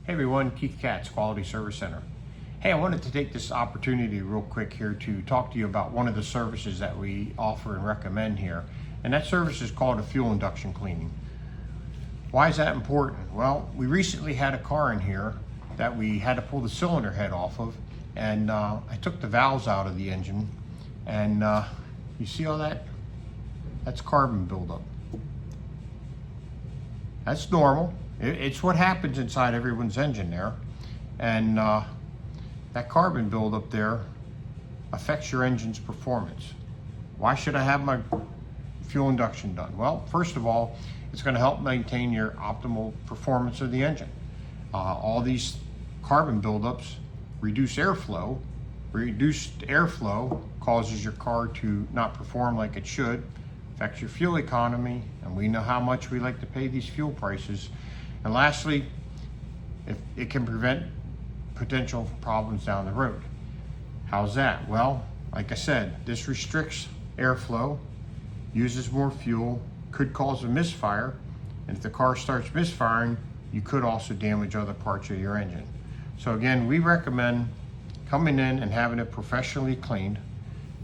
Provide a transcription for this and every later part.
Hey everyone, Keith Katz, Quality Service Center. Hey, I wanted to take this opportunity real quick here to talk to you about one of the services that we offer and recommend here. And that service is called a fuel induction cleaning. Why is that important? Well, we recently had a car in here that we had to pull the cylinder head off of, and I took the valves out of the engine, and you see all that? That's carbon buildup. That's normal. It's what happens inside everyone's engine there. And that carbon buildup there affects your engine's performance. Why should I have my fuel induction done? Well, first of all, it's going to help maintain your optimal performance of the engine. All these carbon buildups reduce airflow. Reduced airflow causes your car to not perform like it should, affects your fuel economy, and we know how much we like to pay these fuel prices. And lastly, it can prevent potential problems down the road. How's that? Well, like I said, this restricts airflow, uses more fuel, could cause a misfire, and if the car starts misfiring, you could also damage other parts of your engine. So again, we recommend coming in and having it professionally cleaned.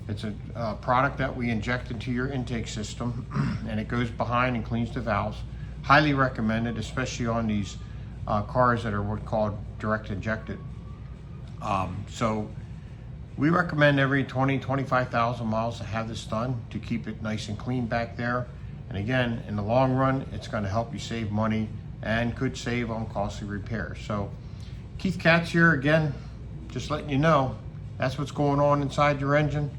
It's a product that we inject into your intake system and it goes behind and cleans the valves. Highly recommended, especially on these cars that are what's called direct injected. So we recommend every 25,000 miles to have this done to keep it nice and clean back there. And again, in the long run, it's going to help you save money and could save on costly repairs. So Keith Katz here again, just letting you know, that's what's going on inside your engine.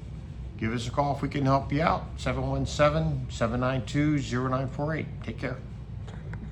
Give us a call if we can help you out. 717-792-0948. Take care.